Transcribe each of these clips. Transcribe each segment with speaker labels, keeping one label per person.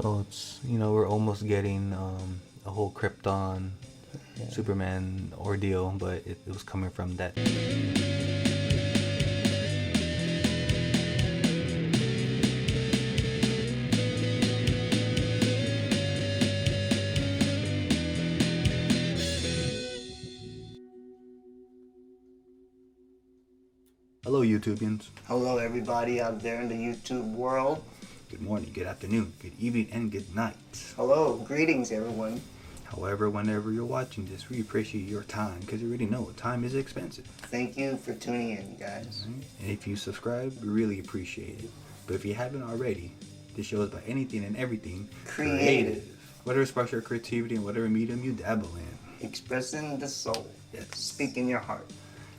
Speaker 1: So it's, we're almost getting a whole Krypton Superman ordeal, but it was coming from that. Hello, YouTubians.
Speaker 2: Hello, everybody out there in the YouTube world.
Speaker 1: Good morning, good afternoon, good evening, and good night.
Speaker 2: Hello, greetings, everyone.
Speaker 1: However, whenever you're watching this, we appreciate your time because you already know time is expensive.
Speaker 2: Thank you for tuning in, guys.
Speaker 1: And if you subscribe, we really appreciate it. But if you haven't already, this show is about anything and everything
Speaker 2: Creative.
Speaker 1: Whatever sparks your creativity and whatever medium you dabble in.
Speaker 2: Expressing the soul.
Speaker 1: Yes.
Speaker 2: Speaking your heart.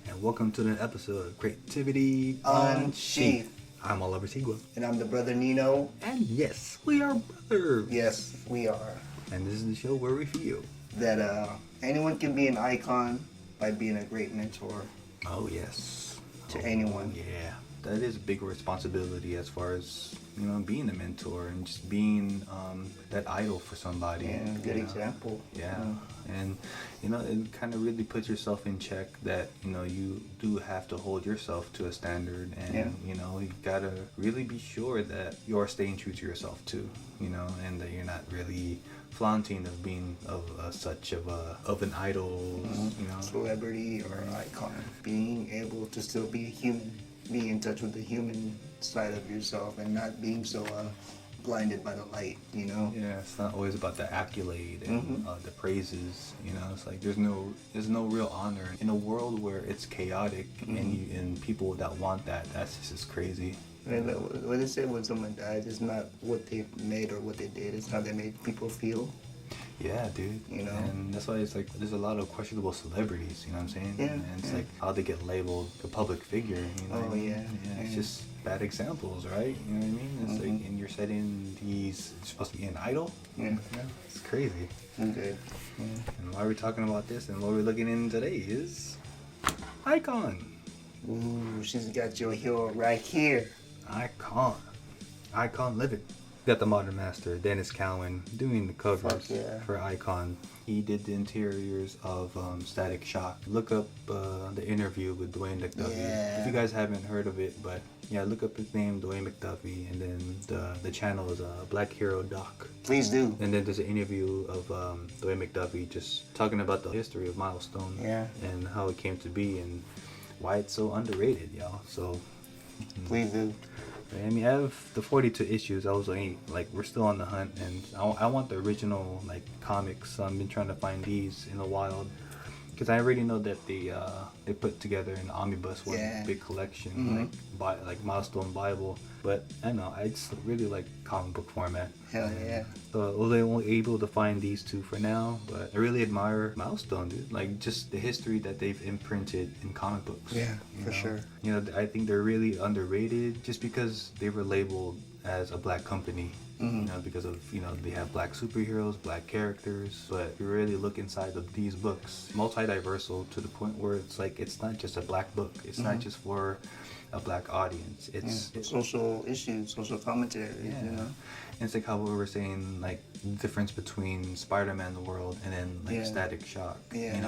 Speaker 1: And welcome to the episode of Creativity
Speaker 2: Unsheathed.
Speaker 1: I'm Ollie-O-Rey.
Speaker 2: And I'm the brother Nino.
Speaker 1: And yes, we are brothers.
Speaker 2: Yes, we are.
Speaker 1: And this is the show where we feel
Speaker 2: that anyone can be an icon by being a great mentor.
Speaker 1: Oh, yes.
Speaker 2: To anyone.
Speaker 1: Yeah. That is a big responsibility as far as, being a mentor and just being that idol for somebody.
Speaker 2: Yeah, good example.
Speaker 1: Yeah. And, it kind of really puts yourself in check that, you do have to hold yourself to a standard. And, you got to really be sure that you're staying true to yourself too, and that you're not really flaunting of being such of an idol,
Speaker 2: celebrity or icon. Being able to still be a human. Be in touch with the human side of yourself and not being so blinded by the light,
Speaker 1: Yeah, it's not always about the accolade and the praises. It's like there's no real honor in a world where it's chaotic and people that want that's just crazy.
Speaker 2: What they say when someone dies is not what they made or what they did; it's how they made people feel.
Speaker 1: Yeah, dude. And that's why it's like there's a lot of questionable celebrities, you know what I'm saying?
Speaker 2: Yeah.
Speaker 1: And it's like how they get labeled a public figure,
Speaker 2: Oh, yeah.
Speaker 1: It's just bad examples, right? You know what I mean? It's like, and you're setting these, it's supposed to be an idol?
Speaker 2: Yeah.
Speaker 1: It's crazy.
Speaker 2: Okay. Yeah.
Speaker 1: And why we're talking about this and what we're looking in today is Icon.
Speaker 2: Ooh, she's got your hero right here.
Speaker 1: Icon living. Got the modern master Dennis Cowan doing the covers
Speaker 2: yeah.
Speaker 1: for Icon. He did the interiors of Static Shock. Look up the interview with Dwayne McDuffy.
Speaker 2: Yeah.
Speaker 1: If you guys haven't heard of it, but yeah, look up his name, Dwayne McDuffy, and then the channel is Black Hero Doc.
Speaker 2: Please do.
Speaker 1: And then there's an interview of Dwayne McDuffy just talking about the history of Milestone and how it came to be and why it's so underrated, y'all. So
Speaker 2: please do.
Speaker 1: I mean, out of the 42 issues, I was like, we're still on the hunt, and I want the original comics. I've been trying to find these in the wild, because I already know that they put together an omnibus one big collection, like Milestone Bible. But I don't know, I just really like comic book format.
Speaker 2: Hell yeah.
Speaker 1: So I was only able to find these two for now, but I really admire Milestone, dude. Like just the history that they've imprinted in comic books.
Speaker 2: Yeah, for sure.
Speaker 1: I think they're really underrated just because they were labeled as a black company. Because of they have black superheroes, black characters, but if you really look inside of these books, multi-diversal to the point where it's like it's not just a black book, it's not just for a black audience, it's
Speaker 2: social issues, social commentary.
Speaker 1: It's like how we were saying, like the difference between Spider-Man the world and then Static Shock.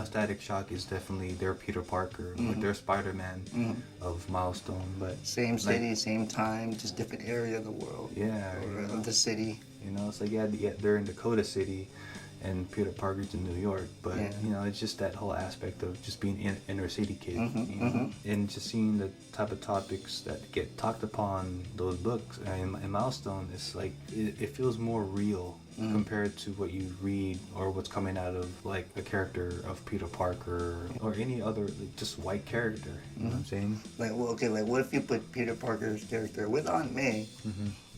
Speaker 1: Static Shock is definitely their Peter Parker or their Spider-Man of Milestone, but
Speaker 2: same city, same time, just different area of the world. Or of the city.
Speaker 1: It's like they're in Dakota City and Peter Parker's in New York, but it's just that whole aspect of just being an inner city kid, and just seeing the type of topics that get talked upon those books and Milestone. It's like it feels more real compared to what you read or what's coming out of like a character of Peter Parker or any other just white character. You know what I'm saying?
Speaker 2: Like, what if you put Peter Parker's character with Aunt May?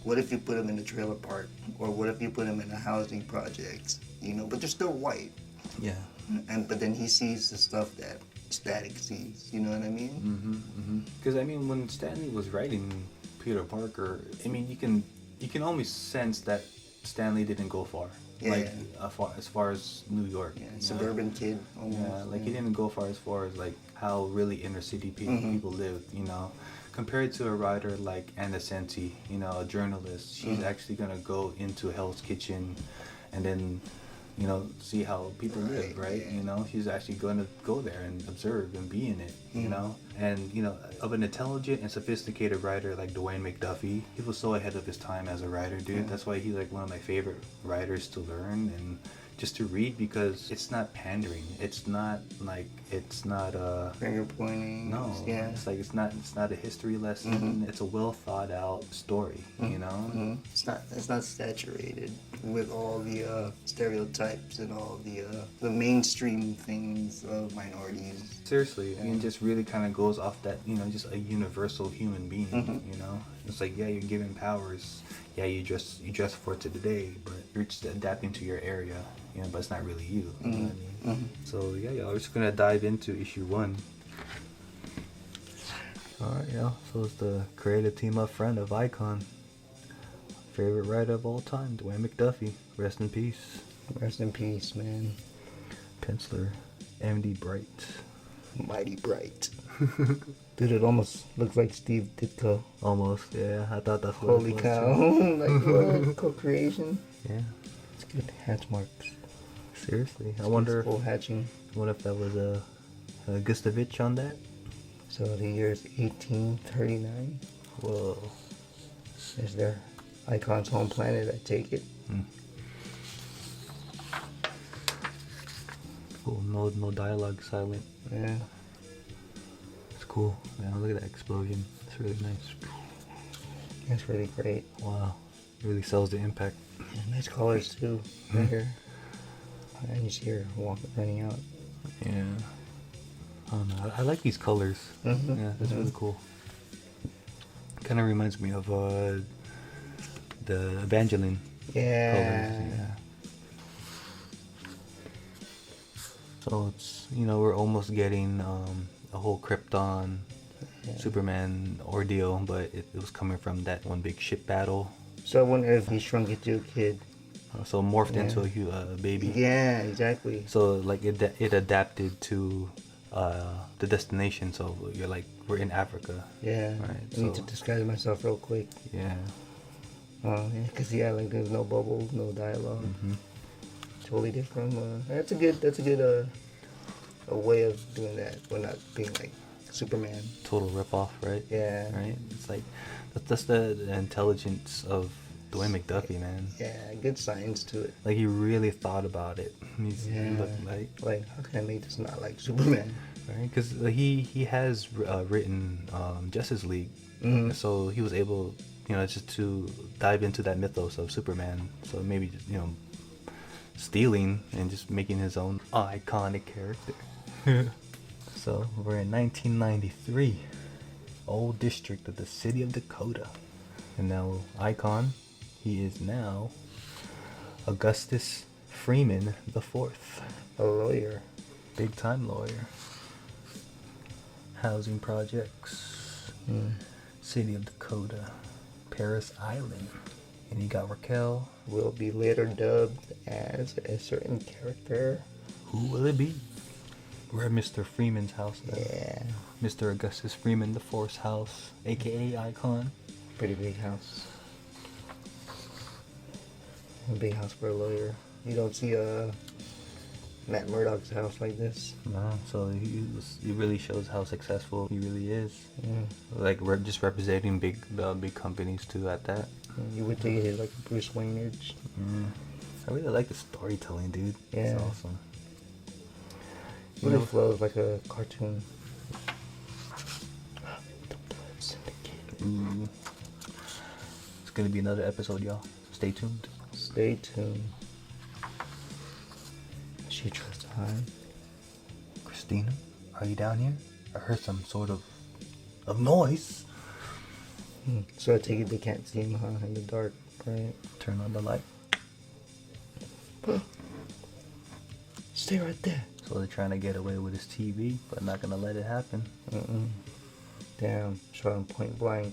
Speaker 2: What if you put him in a trailer park? Or what if you put him in a housing project? But they're still white.
Speaker 1: Yeah.
Speaker 2: But then he sees the stuff that Static sees. You know what I mean?
Speaker 1: Because when Stanley was writing Peter Parker, you can almost sense that Stanley didn't go far. As far as New York.
Speaker 2: Yeah, suburban kid. Almost.
Speaker 1: He didn't go far as like how really inner city people lived. compared to a writer like Anna Senti, you know, a journalist, she's actually gonna go into Hell's Kitchen, and then, you know, see how people live, right? You know, she's actually gonna go there and observe and be in it, you know. And you know, of an intelligent and sophisticated writer like Dwayne McDuffie, he was so ahead of his time as a writer, dude. That's why he's like one of my favorite writers to learn and just to read, because it's not pandering. It's not
Speaker 2: finger pointing.
Speaker 1: no.
Speaker 2: Yeah.
Speaker 1: It's like it's not a history lesson. It's a well thought out story, you know.
Speaker 2: It's not saturated with all the stereotypes and all the mainstream things of minorities.
Speaker 1: Seriously, and just really kind of goes off that, you know, just a universal human being, you know. It's like, yeah, you're given powers, yeah, you dress for today, but you're just adapting to your area, you know, but it's not really you, you know what I mean? So yeah, y'all, we're just gonna dive into issue 1. Alright, y'all, so it's the creative team up front of Icon. Favorite writer of all time, Dwayne McDuffie, rest in peace.
Speaker 2: Rest in peace, man.
Speaker 1: Penciler, MD Bright.
Speaker 2: Mighty Bright. Dude, it almost looks like Steve Ditko.
Speaker 1: Almost, yeah, I thought that's what
Speaker 2: Holy
Speaker 1: it was
Speaker 2: cow.
Speaker 1: too.
Speaker 2: Like, what? Co-creation?
Speaker 1: Yeah,
Speaker 2: It's good hatch marks.
Speaker 1: seriously, I wonder
Speaker 2: Full hatching.
Speaker 1: if that was a Gustovich on that.
Speaker 2: So the year is 1839.
Speaker 1: Whoa.
Speaker 2: Is their Icon's home planet, I take it.
Speaker 1: Cool, no dialogue, silent.
Speaker 2: Yeah.
Speaker 1: It's cool. Yeah, look at that explosion. It's really nice.
Speaker 2: That's really great.
Speaker 1: Wow, really sells the impact.
Speaker 2: Yeah, nice colors too, right here. And you see her running out.
Speaker 1: Yeah. I don't know. I like these colors. Yeah, that's really cool. Kind of reminds me of the Evangeline
Speaker 2: Yeah.
Speaker 1: colors. Yeah. So it's, you know, we're almost getting a whole Krypton Superman ordeal, but it was coming from that one big ship battle.
Speaker 2: So I wonder if he shrunk it to a kid.
Speaker 1: So morphed into a baby.
Speaker 2: Yeah, exactly.
Speaker 1: So like it adapted to the destination. So you're like, we're in Africa.
Speaker 2: Yeah.
Speaker 1: Right.
Speaker 2: I need to disguise myself real quick.
Speaker 1: Yeah.
Speaker 2: Yeah, because like there's no bubbles, no dialogue. Totally different. That's a good a way of doing that. We're not being like Superman.
Speaker 1: Total ripoff, right?
Speaker 2: Yeah.
Speaker 1: Right. It's like that's the intelligence of Dwayne McDuffie, man.
Speaker 2: Yeah, good science to it.
Speaker 1: Like he really thought about it. He looked
Speaker 2: like how can I make this not like Superman?
Speaker 1: Right, because he has written Justice League, so he was able, you know, just to dive into that mythos of Superman. So maybe just, you know, stealing and just making his own iconic character. So we're in 1993, old district of the city of Dakota, and now Icon, he is now Augustus Freeman the Fourth,
Speaker 2: A lawyer.
Speaker 1: big time lawyer. Housing projects, city of Dakota, Paris Island, and you got Raquel.
Speaker 2: Will be later dubbed as a certain character.
Speaker 1: Who will it be? We're at Mr. Freeman's house now.
Speaker 2: Yeah.
Speaker 1: Mr. Augustus Freeman the Fourth's house, aka Icon.
Speaker 2: Pretty big house. A big house for a lawyer. You don't see Matt Murdock's house like this.
Speaker 1: No, so he really shows how successful he really is.
Speaker 2: Yeah.
Speaker 1: Like we're just representing big companies too at that.
Speaker 2: You would think it is like a Bruce Wayne-age.
Speaker 1: I really like the storytelling, dude.
Speaker 2: Yeah.
Speaker 1: It's awesome.
Speaker 2: Really flows like a cartoon. The Blood Syndicate.
Speaker 1: It's gonna be another episode, y'all. Stay tuned.
Speaker 2: Stay tuned. She tries to hide.
Speaker 1: Christina, are you down here? I heard some sort of noise.
Speaker 2: So I take it they can't see him, in the dark, right?
Speaker 1: Turn on the light.
Speaker 2: Stay right there.
Speaker 1: So they're trying to get away with his TV, but not gonna let it happen.
Speaker 2: Damn, shot him point blank.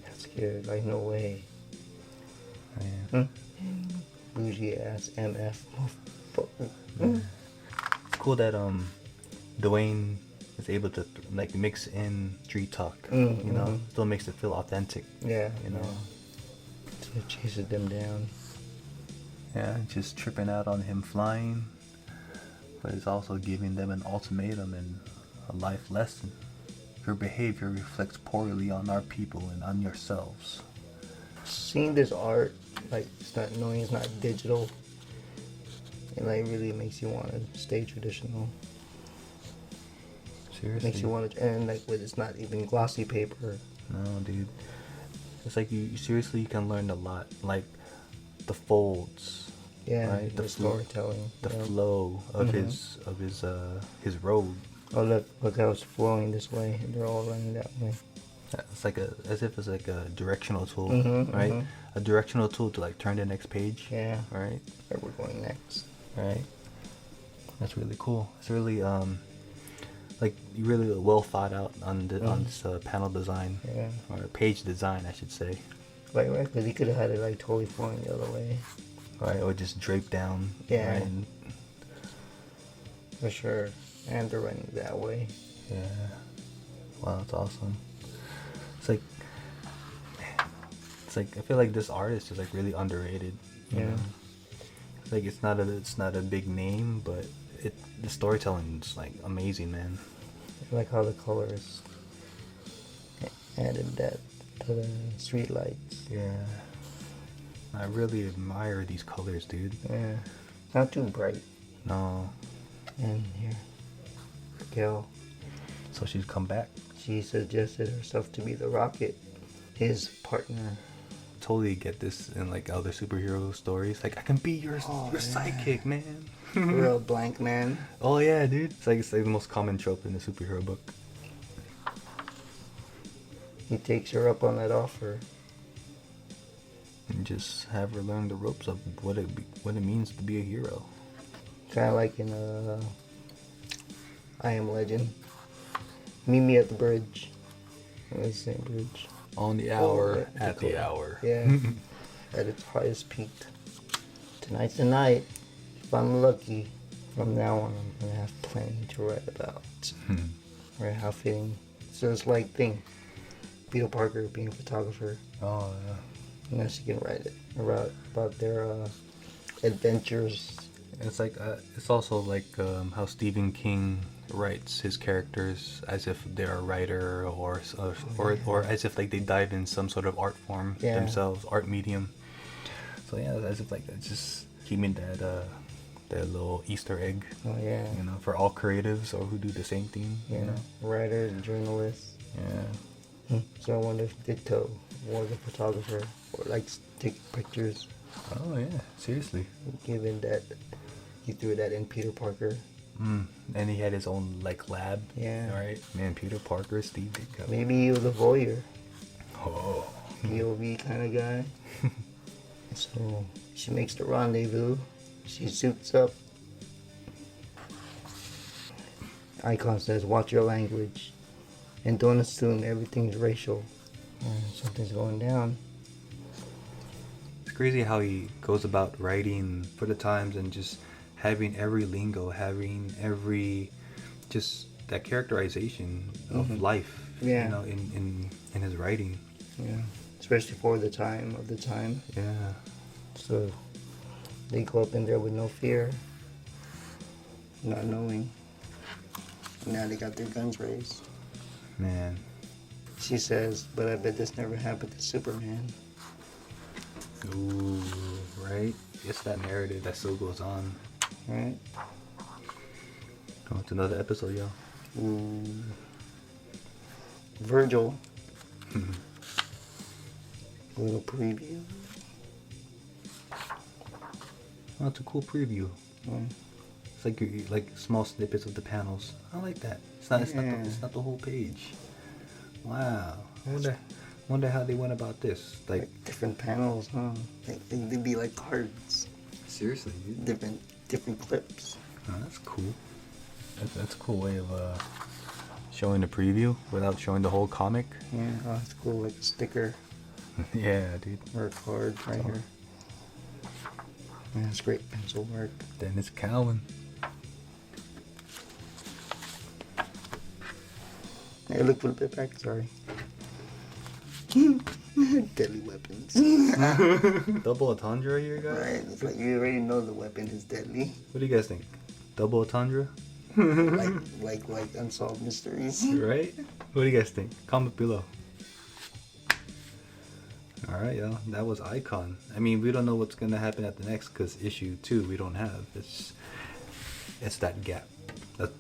Speaker 2: Got scared, like no way.
Speaker 1: Yeah.
Speaker 2: Bougie ass MF.
Speaker 1: It's cool that Dwayne is able to like mix in street talk. You know, still makes it feel authentic.
Speaker 2: Yeah.
Speaker 1: You know.
Speaker 2: So it chases them down.
Speaker 1: Yeah, just tripping out on him flying, but it's also giving them an ultimatum and a life lesson. Your behavior reflects poorly on our people and on yourselves.
Speaker 2: Seeing this art, like knowing it's not digital, it like really makes you want to stay traditional.
Speaker 1: Seriously.
Speaker 2: Makes you want to, and like with it's not even glossy paper.
Speaker 1: No, dude. It's like you seriously can learn a lot. Like the folds.
Speaker 2: Yeah,
Speaker 1: right?
Speaker 2: The storytelling.
Speaker 1: The flow of his robe.
Speaker 2: Oh look how it's flowing this way. They're all running that way.
Speaker 1: It's like as if it's like a directional tool, right? A directional tool to like turn the next page.
Speaker 2: Yeah.
Speaker 1: Right.
Speaker 2: Where we're going next.
Speaker 1: Right. That's really cool. It's really like really well thought out on this panel design.
Speaker 2: Yeah.
Speaker 1: Or page design, I should say.
Speaker 2: Right, because he could have had it like totally flowing the other way.
Speaker 1: Right, or just drape down.
Speaker 2: Yeah.
Speaker 1: Right? And,
Speaker 2: for sure. And they're running that way.
Speaker 1: Yeah. Wow, that's awesome. It's like I feel like this artist is like really underrated. You know? It's like it's not a big name, but the storytelling is like amazing, man.
Speaker 2: I like how the colors added that to the street lights.
Speaker 1: Yeah. I really admire these colors, dude.
Speaker 2: Yeah. Not too bright.
Speaker 1: No.
Speaker 2: And here, Raquel.
Speaker 1: So she's come back.
Speaker 2: She suggested herself to be the Rocket, his partner.
Speaker 1: Totally get this in like other superhero stories. Like I can be your sidekick, man.
Speaker 2: Real blank man.
Speaker 1: Oh yeah, dude. It's like the most common trope in the superhero book.
Speaker 2: He takes her up on that offer.
Speaker 1: And just have her learn the ropes of what it means to be a hero.
Speaker 2: Kind of like in I Am Legend. Meet me at the bridge. The same bridge.
Speaker 1: On the hour, at the hour.
Speaker 2: Yeah. At its highest peak. Tonight's the night. If I'm lucky, from now on I'm gonna have plenty to write about. Right? How fitting. So it's like thing. Peter Parker being a photographer.
Speaker 1: Oh yeah.
Speaker 2: And then she can write it about their adventures.
Speaker 1: It's like it's also like how Stephen King writes his characters as if they're a writer or as if like they dive in some sort of art form themselves, art medium. So yeah, as if like that's just keeping that little Easter egg.
Speaker 2: Oh yeah.
Speaker 1: You know, for all creatives or who do the same thing.
Speaker 2: Yeah.
Speaker 1: You know?
Speaker 2: Writers, journalists.
Speaker 1: Yeah.
Speaker 2: So I wonder if Ditto was a photographer or likes taking pictures.
Speaker 1: Oh yeah, seriously.
Speaker 2: Given that he threw that in Peter Parker.
Speaker 1: And he had his own like lab.
Speaker 2: Yeah.
Speaker 1: Right. Man, Peter Parker, Steve Ditko.
Speaker 2: Maybe he was a voyeur.
Speaker 1: Oh.
Speaker 2: POV kind of guy. So she makes the rendezvous. She suits up. Icon says, "Watch your language, and don't assume everything's racial." Something's going down.
Speaker 1: It's crazy how he goes about writing for the times and just having every lingo, having every just that characterization of life.
Speaker 2: Yeah.
Speaker 1: You know, in his writing.
Speaker 2: Yeah. Especially for the time of the time.
Speaker 1: Yeah.
Speaker 2: So they go up in there with no fear, not knowing. Now they got their guns raised.
Speaker 1: Man.
Speaker 2: She says, "But I bet this never happened to Superman."
Speaker 1: Ooh, right? It's that narrative that still goes on.
Speaker 2: Right?
Speaker 1: Oh, it's another episode, y'all.
Speaker 2: Ooh. Virgil. A little preview.
Speaker 1: Oh, it's a cool preview.
Speaker 2: Mm.
Speaker 1: It's like small snippets of the panels. I like that. It's not the whole page. Wow. I wonder how they went about this. Like
Speaker 2: different panels, huh? They'd be like cards.
Speaker 1: Seriously, dude.
Speaker 2: Different clips.
Speaker 1: Oh, that's cool. That's a cool way of showing the preview without showing the whole comic.
Speaker 2: Yeah, oh, that's cool. Like a sticker.
Speaker 1: Yeah, dude.
Speaker 2: Or a card right here. Yeah, it's great pencil work.
Speaker 1: Dennis Cowan.
Speaker 2: Hey, look for the bit back. Sorry. Deadly weapons.
Speaker 1: Double entendre here, guys?
Speaker 2: Right, it's like you already know the weapon is deadly.
Speaker 1: What do you guys think? Double entendre?
Speaker 2: like unsolved mysteries.
Speaker 1: Right? What do you guys think? Comment below. Alright, y'all. That was Icon. I mean, we don't know what's going to happen at the next because issue 2 we don't have. It's that gap.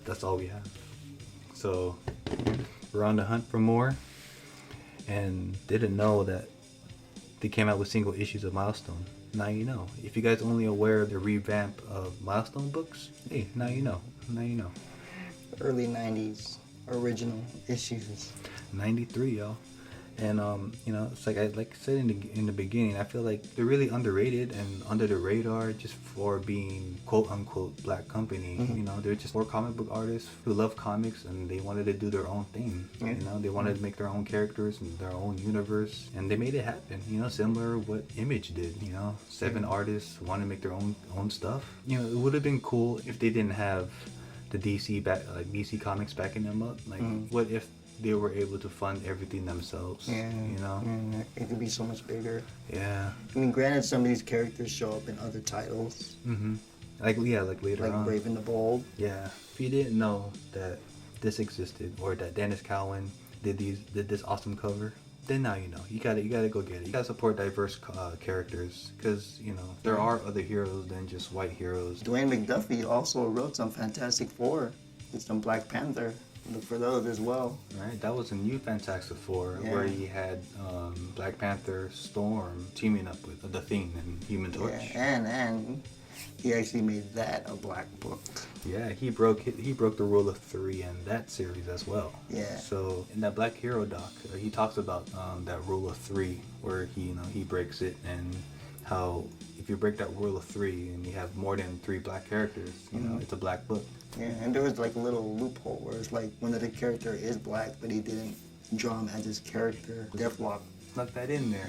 Speaker 1: That's all we have. So, we're on the hunt for more. And didn't know that they came out with single issues of Milestone. Now you know. If you guys only aware of the revamp of Milestone books, hey, now you know. Now you know.
Speaker 2: Early 90s original issues.
Speaker 1: 93, y'all. And you know, it's like I said in the beginning, I feel like they're really underrated and under the radar just for being quote unquote black company. You know, they're just 4 comic book artists who love comics and they wanted to do their own thing. You know, they wanted to make their own characters and their own universe, and they made it happen. You know, similar to what Image did. You know, 7 artists wanted to make their own stuff. You know, it would have been cool if they didn't have the DC Comics backing them up. Like, what if they were able to fund everything themselves?
Speaker 2: Yeah,
Speaker 1: you know,
Speaker 2: it could be so much bigger.
Speaker 1: Yeah.
Speaker 2: I mean, granted, some of these characters show up in other titles.
Speaker 1: Like later on.
Speaker 2: Like Brave and the Bold.
Speaker 1: Yeah. If you didn't know that this existed or that Dennis Cowan did this awesome cover, then now you know. You gotta go get it. You gotta support diverse characters because you know there are other heroes than just white heroes.
Speaker 2: Dwayne McDuffie also wrote some Fantastic Four with some Black Panther. Look for those as well.
Speaker 1: Right, that was a new Fantastic Four where he had Black Panther, Storm teaming up with the Thing and Human Torch.
Speaker 2: Yeah, and he actually made that a black book.
Speaker 1: Yeah, he broke the rule of 3 in that series as well.
Speaker 2: Yeah.
Speaker 1: So in that Black Hero doc, he talks about that rule of 3 where he breaks it and how if you break that rule of 3 and you have more than 3 black characters, you know, it's a black book.
Speaker 2: Yeah, and there was like a little loophole where it's like one of the character is black, but he didn't draw him as his character. Deathlock.
Speaker 1: Snuck that in there.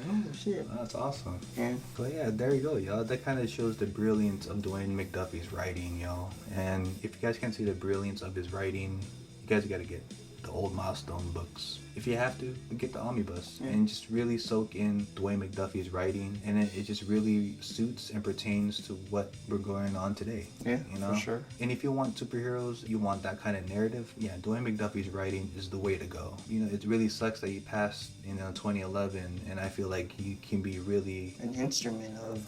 Speaker 2: Oh, shit.
Speaker 1: That's awesome.
Speaker 2: Yeah.
Speaker 1: So yeah, there you go, y'all. That kind of shows the brilliance of Dwayne McDuffie's writing, y'all. And if you guys can't see the brilliance of his writing, you guys gotta get the old Milestone books. If you have to, get the omnibus and just really soak in Dwayne McDuffie's writing, and it just really suits and pertains to what we're going on today.
Speaker 2: Yeah,
Speaker 1: you know,
Speaker 2: for sure.
Speaker 1: And if you want superheroes, you want that kind of narrative, Dwayne McDuffie's writing is the way to go. You know, it really sucks that he passed in 2011, and I feel like he can be really
Speaker 2: an instrument of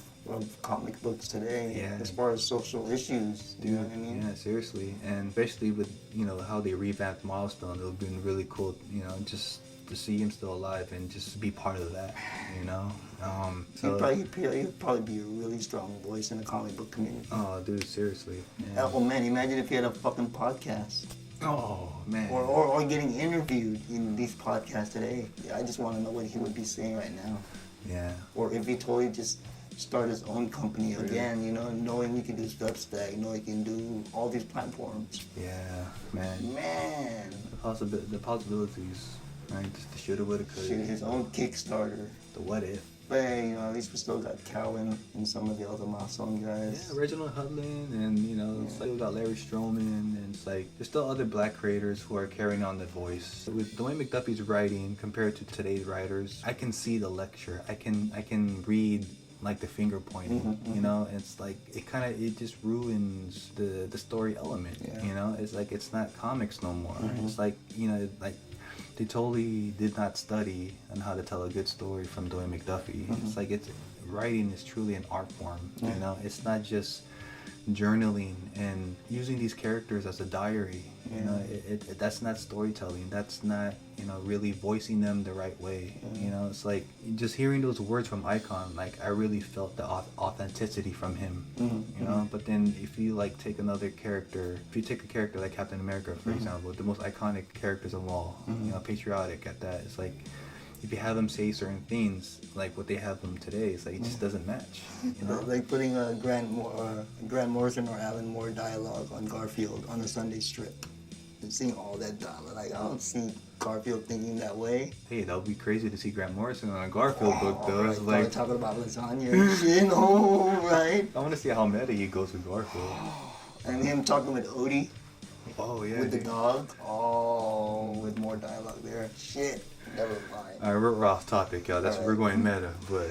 Speaker 2: comic books today.
Speaker 1: Yeah.
Speaker 2: As far as social issues, you know what I mean?
Speaker 1: Yeah, seriously. And especially with, how they revamped Milestone, it would have been really cool, just to see him still alive and just be part of that, So
Speaker 2: He'd probably be a really strong voice in the comic book community.
Speaker 1: Oh, dude, seriously. Yeah.
Speaker 2: Oh, man, imagine if he had a fucking podcast.
Speaker 1: Oh, man.
Speaker 2: Or getting interviewed in these podcasts today. Yeah, I just want to know what he would be saying right now.
Speaker 1: Yeah.
Speaker 2: Or if he totally just start his own company again, knowing he can do Substack, knowing he can do all these platforms.
Speaker 1: Yeah, man.
Speaker 2: Man.
Speaker 1: The possibilities, right? Just the shoulda, woulda, coulda.
Speaker 2: Shoot, his own Kickstarter.
Speaker 1: The what if.
Speaker 2: But hey, at least we still got Cowan and some of the other Milestone guys.
Speaker 1: Yeah, Reginald Hudlin and, it's like we got Larry Stroman, and it's like there's still other black creators who are carrying on the voice. With Dwayne McDuffie's writing compared to today's writers, I can see the lecture. I can read like the finger pointing, it's like it just ruins the story element. It's like it's not comics no more. It's like they totally did not study on how to tell a good story from Dwayne McDuffie. It's like writing is truly an art form. It's not just journaling and using these characters as a diary. That's not storytelling. That's not really voicing them the right way. It's like just hearing those words from Icon, like I really felt the authenticity from him. But then if you take another character, if you take a character like Captain America, for example, the most iconic characters of all, patriotic at that, it's like if you have them say certain things like what they have them today, it's like it just doesn't match.
Speaker 2: Like putting a Grant Morrison or Alan Moore dialogue on Garfield on the Sunday strip. And seeing all that dialogue, I don't see Garfield thinking that way.
Speaker 1: Hey, that would be crazy to see Grant Morrison on a Garfield book, though.
Speaker 2: Right,
Speaker 1: it's like
Speaker 2: talking about lasagna and shit, right?
Speaker 1: I want to see how meta he goes with Garfield.
Speaker 2: And him talking with Odie.
Speaker 1: Oh yeah.
Speaker 2: With the
Speaker 1: dude.
Speaker 2: dog. Oh, with more dialogue there. Shit. Never mind.
Speaker 1: All right, we're off topic, y'all. That's
Speaker 2: All right.
Speaker 1: we're going meta, but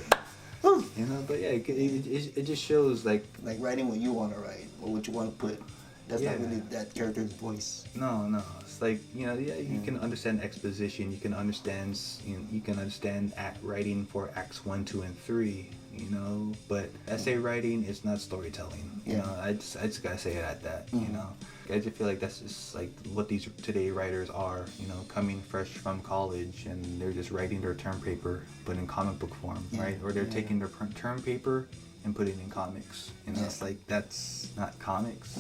Speaker 1: you know, but yeah, it just shows like
Speaker 2: writing what you want to write or what you want to put. That's
Speaker 1: Yeah.
Speaker 2: not really that character's voice.
Speaker 1: no, it's like you know, yeah, you can understand exposition, you can understand act writing for acts 1, 2, and 3, you know, but essay writing is not storytelling. You know, I just gotta say it at that. You know, I just feel like that's just like what these today writers are. You know, coming fresh from college and they're just writing their term paper, but in comic book form, right? Or they're taking their term paper and put it in comics. You know, it's like that's not comics.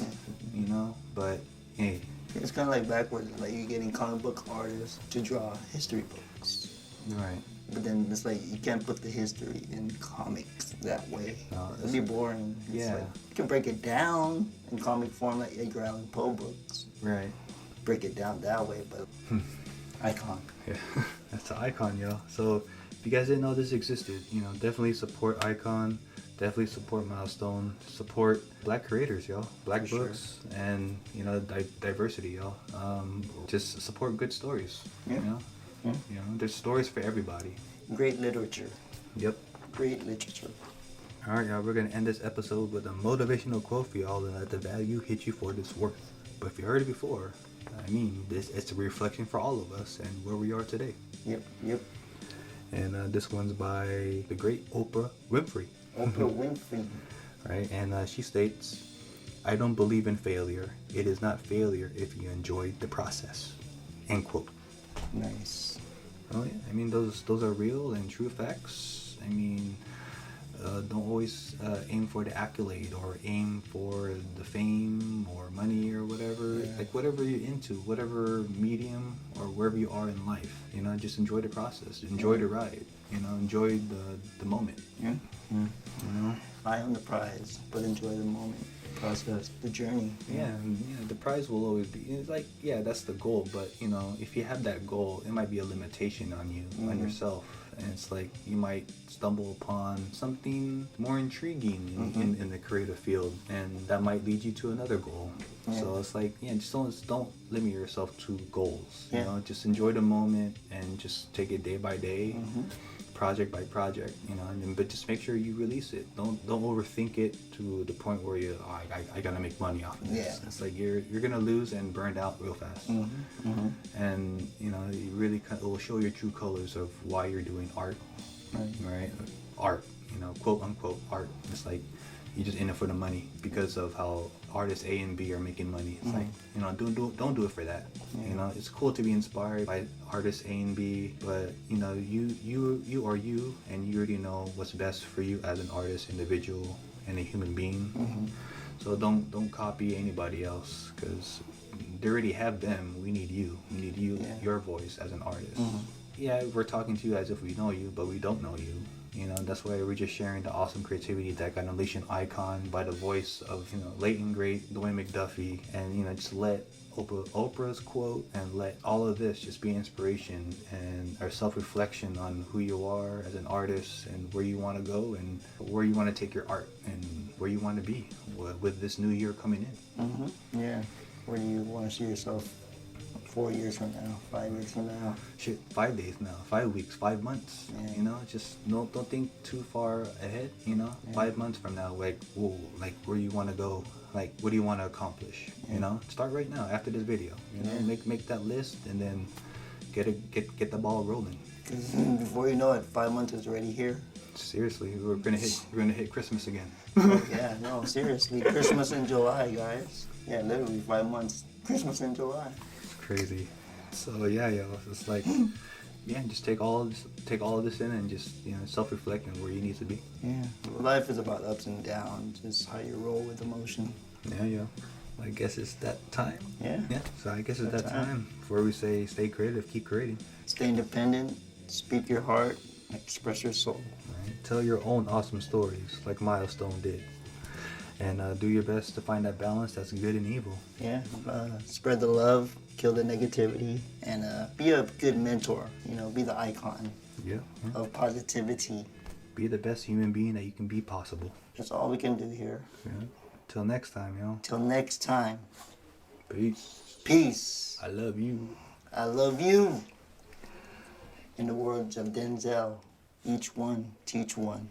Speaker 1: You know, but hey.
Speaker 2: It's kind of like backwards. Like you're getting comic book artists to draw history books.
Speaker 1: Right.
Speaker 2: But then it's like you can't put the history in comics that way.
Speaker 1: No,
Speaker 2: It'd be boring. It's
Speaker 1: Yeah.
Speaker 2: like, you can break it down in comic form like Edgar Allan Poe books.
Speaker 1: Right.
Speaker 2: Break it down that way, but icon.
Speaker 1: Yeah, that's an icon, y'all. So if you guys didn't know this existed, you know, definitely support Icon. Definitely support Milestone. Support Black creators, y'all. Black
Speaker 2: For
Speaker 1: books and you know diversity, y'all. Just support good stories.
Speaker 2: Yeah.
Speaker 1: You know, you know, there's stories for everybody.
Speaker 2: Great literature.
Speaker 1: Yep.
Speaker 2: Great literature.
Speaker 1: All right, y'all. We're gonna end this episode with a motivational quote for y'all, and let the value hit you for what it's worth. But if you heard it before, I mean, it's a reflection for all of us and where we are today.
Speaker 2: Yep.
Speaker 1: And this one's by the great Oprah Winfrey.
Speaker 2: Oprah Winfrey.
Speaker 1: Right, and she states, "I don't believe in failure. It is not failure if you enjoy the process." End quote.
Speaker 2: Nice.
Speaker 1: Oh yeah, I mean those are real and true facts. I mean, don't always aim for the accolade or aim for the fame or money or whatever.
Speaker 2: Yeah.
Speaker 1: Like whatever you're into, whatever medium or wherever you are in life, you know, just enjoy the process, enjoy the ride, you know, enjoy the moment.
Speaker 2: Yeah.
Speaker 1: You know.
Speaker 2: Eye on the prize, but enjoy the moment, the process, the journey.
Speaker 1: Yeah, the prize will always be. It's like, yeah, that's the goal. But you know, if you have that goal, it might be a limitation on you, on yourself, and it's like you might stumble upon something more intriguing in the creative field, and that might lead you to another goal.
Speaker 2: Yeah.
Speaker 1: So it's like, yeah, just don't limit yourself to goals.
Speaker 2: Yeah.
Speaker 1: You know, just enjoy the moment and just take it day by day. Project by project, you know, but just make sure you release it. Don't overthink it to the point where you, I gotta make money off of this.
Speaker 2: Yeah.
Speaker 1: It's like you're gonna lose and burn out real fast. And you know, you really it will show your true colors of why you're doing art, right? Art, you know, quote unquote art. It's like you're just in it for the money because of how artists A and B are making money. It's like, you know, don't do it for that. You know, it's cool to be inspired by artists A and B, but you know, you are you, and you already know what's best for you as an artist, individual, and a human being. So don't copy anybody else, because they already have them. We need you. We need you, your voice as an artist. Yeah, we're talking to you as if we know you, but we don't know you. You know, that's why we're just sharing the awesome creativity that got unleashed in Icon by the voice of, you know, late and great Dwayne McDuffie. And, you know, just let Oprah's quote and let all of this just be inspiration and our self-reflection on who you are as an artist and where you want to go and where you want to take your art and where you want to be with this new year coming in.
Speaker 2: Yeah. Where do you want to see yourself 4 years from now, 5 years from now?
Speaker 1: Shit, 5 days now, 5 weeks, 5 months.
Speaker 2: Yeah.
Speaker 1: You know, just don't think too far ahead. You know, 5 months from now, like, whoa, like where you want to go, like what do you want to accomplish? You know, start right now after this video. You know, make that list and then get the ball rolling.
Speaker 2: Because before you know it, 5 months is already here.
Speaker 1: Seriously, we're gonna hit Christmas again.
Speaker 2: Yeah, no, seriously, Christmas in July, guys. Yeah, literally 5 months. Christmas in July.
Speaker 1: Crazy. So yeah, it's like, yeah, just take all of this in and just, you know, self-reflect on where you need to be.
Speaker 2: Yeah, life is about ups and downs. It's how you roll with emotion.
Speaker 1: Yeah. I guess it's that time.
Speaker 2: Yeah.
Speaker 1: So I guess it's that time where we say, stay creative, keep creating.
Speaker 2: Stay independent. Speak your heart. Express your soul.
Speaker 1: Right? Tell your own awesome stories, like Milestone did. And do your best to find that balance that's good and evil.
Speaker 2: Yeah, spread the love, kill the negativity, and be a good mentor. You know, be the icon of positivity.
Speaker 1: Be the best human being that you can be possible.
Speaker 2: That's all we can do here.
Speaker 1: Yeah. Till next time, yo.
Speaker 2: Till next time.
Speaker 1: Peace.
Speaker 3: Peace.
Speaker 1: I love you.
Speaker 3: I love you. In the words of Denzel, each one teach one.